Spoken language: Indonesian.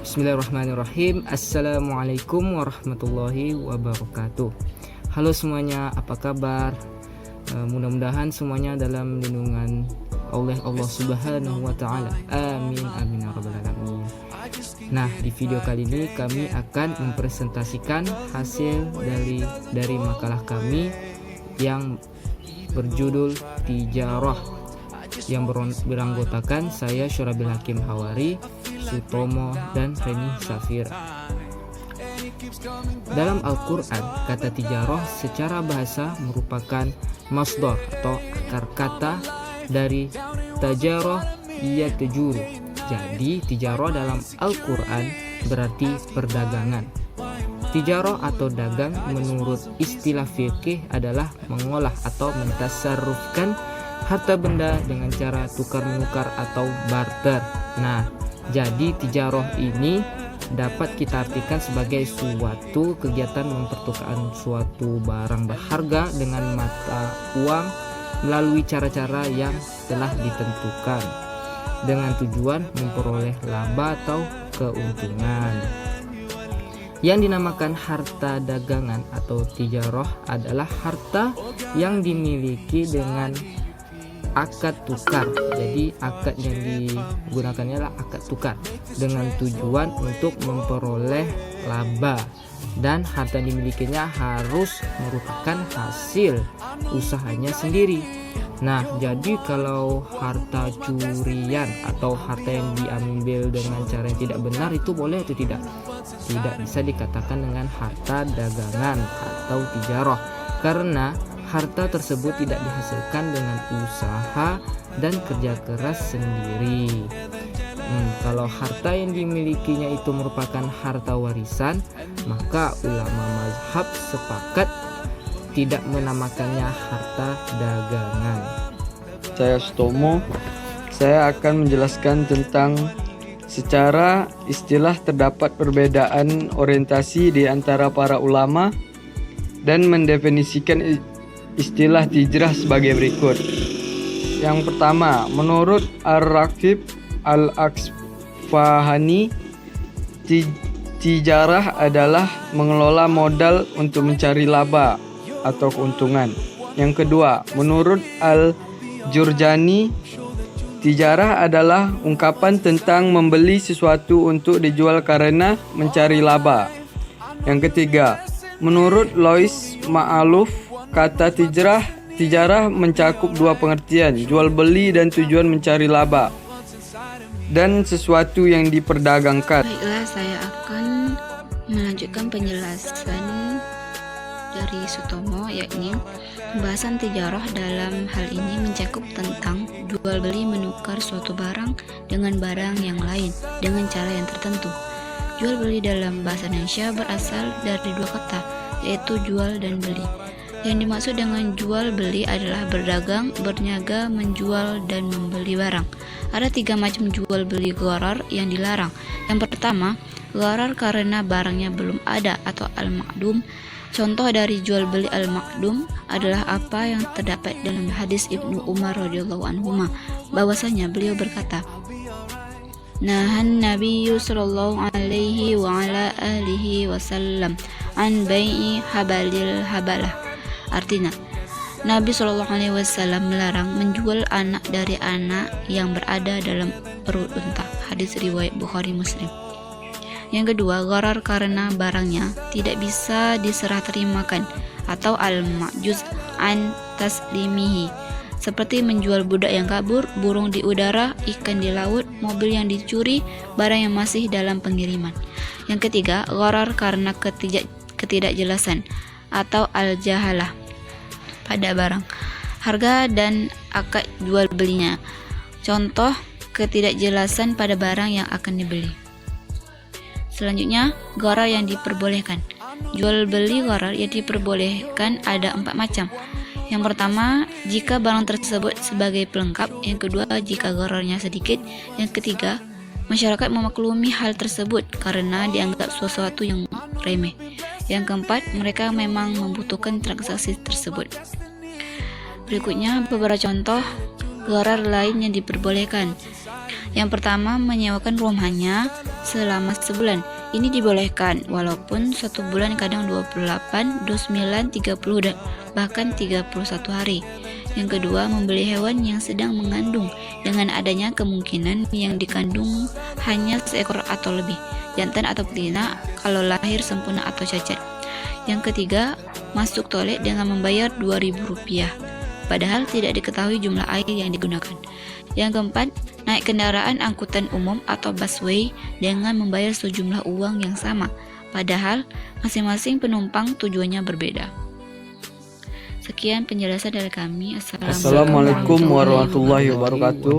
Bismillahirrahmanirrahim. Assalamualaikum warahmatullahi wabarakatuh. Halo semuanya, apa kabar? Mudah-mudahan semuanya dalam lindungan Allah Subhanahu wa taala. Amin amin ya rabbal alamin. Nah, di video kali ini kami akan mempresentasikan hasil dari makalah kami yang berjudul Tijarah, yang beranggotakan saya Syurabil Hakim Hawari, Sutomo, dan Reni Safira. Dalam Al-Quran, kata tijarah secara bahasa merupakan masdar atau akar kata dari tajarah yatjuru. Jadi tijarah dalam Al-Quran berarti perdagangan. Tijarah atau dagang menurut istilah fikih adalah mengolah atau mentasarrufkan harta benda dengan cara tukar-menukar atau barter. Nah, jadi tijarah ini dapat kita artikan sebagai suatu kegiatan mempertukarkan suatu barang berharga dengan mata uang melalui cara-cara yang telah ditentukan dengan tujuan memperoleh laba atau keuntungan. Yang dinamakan harta dagangan atau tijarah adalah harta yang dimiliki dengan akad tukar. Jadi akad yang digunakannya adalah akad tukar dengan tujuan untuk memperoleh laba, dan harta yang dimilikinya harus merupakan hasil usahanya sendiri. Nah, jadi kalau harta curian atau harta yang diambil dengan cara yang tidak benar itu boleh atau tidak? Tidak bisa dikatakan dengan harta dagangan atau tijarah, karena harta tersebut tidak dihasilkan dengan usaha dan kerja keras sendiri. Kalau harta yang dimilikinya itu merupakan harta warisan, maka ulama mazhab sepakat tidak menamakannya harta dagangan. Saya Sutomo. Saya akan menjelaskan tentang secara istilah terdapat perbedaan orientasi di antara para ulama dan mendefinisikan istilah tijarah sebagai berikut. Yang pertama, menurut Ar-Rakib Al-Asfahani, tijarah adalah mengelola modal untuk mencari laba atau keuntungan. Yang kedua, menurut Al-Jurjani, tijarah adalah ungkapan tentang membeli sesuatu untuk dijual karena mencari laba. Yang ketiga, menurut Lois Ma'aluf, kata tijarah mencakup dua pengertian, jual beli dan tujuan mencari laba dan sesuatu yang diperdagangkan. Baiklah, saya akan melanjutkan penjelasan dari Sutomo, yakni pembahasan tijarah dalam hal ini mencakup tentang jual beli menukar suatu barang dengan barang yang lain dengan cara yang tertentu. Jual beli dalam bahasa Indonesia berasal dari dua kata, yaitu jual dan beli. Yang dimaksud dengan jual beli adalah berdagang, berniaga, menjual, dan membeli barang. Ada tiga macam jual beli gharar yang dilarang. Yang pertama, gharar karena barangnya belum ada atau al-ma'dum. Contoh dari jual beli al-ma'dum adalah apa yang terdapat dalam hadis Ibnu Umar radhiyallahu anhuma, bahwasanya beliau berkata, Nahan Nabiyyu sallallahu alaihi wa ala alihi wasallam an bai'i habalil habalah. Artinya, Nabi Shallallahu Alaihi Wasallam melarang menjual anak dari anak yang berada dalam perut unta. Hadis riwayat Bukhari Muslim. Yang kedua, gharar karena barangnya tidak bisa diserah terimakan atau al-ma'juz an taslimihi, seperti menjual budak yang kabur, burung di udara, ikan di laut, mobil yang dicuri, barang yang masih dalam pengiriman. Yang ketiga, gharar karena ketidakjelasan atau al-jahalah pada barang, harga dan akad jual belinya. Contoh ketidakjelasan pada barang yang akan dibeli. Selanjutnya, gharar yang diperbolehkan. Jual beli gharar yang diperbolehkan ada 4 macam. Yang pertama, jika barang tersebut sebagai pelengkap. Yang kedua, jika ghararnya sedikit. Yang ketiga, masyarakat memaklumi hal tersebut karena dianggap sesuatu yang remeh. Yang keempat, mereka memang membutuhkan transaksi tersebut. Berikutnya beberapa contoh gharar lain yang diperbolehkan. Yang pertama, menyewakan rumahnya selama sebulan. Ini dibolehkan, walaupun 1 bulan kadang 28, 29, 30, dan bahkan 31 hari. Yang kedua, membeli hewan yang sedang mengandung dengan adanya kemungkinan yang dikandung hanya seekor atau lebih, jantan atau betina kalau lahir sempurna atau cacat. Yang ketiga, masuk toilet dengan membayar Rp2.000, padahal tidak diketahui jumlah air yang digunakan. Yang keempat, naik kendaraan angkutan umum atau busway dengan membayar sejumlah uang yang sama, padahal masing-masing penumpang tujuannya berbeda. Sekian penjelasan dari kami. Assalamualaikum warahmatullahi wabarakatuh.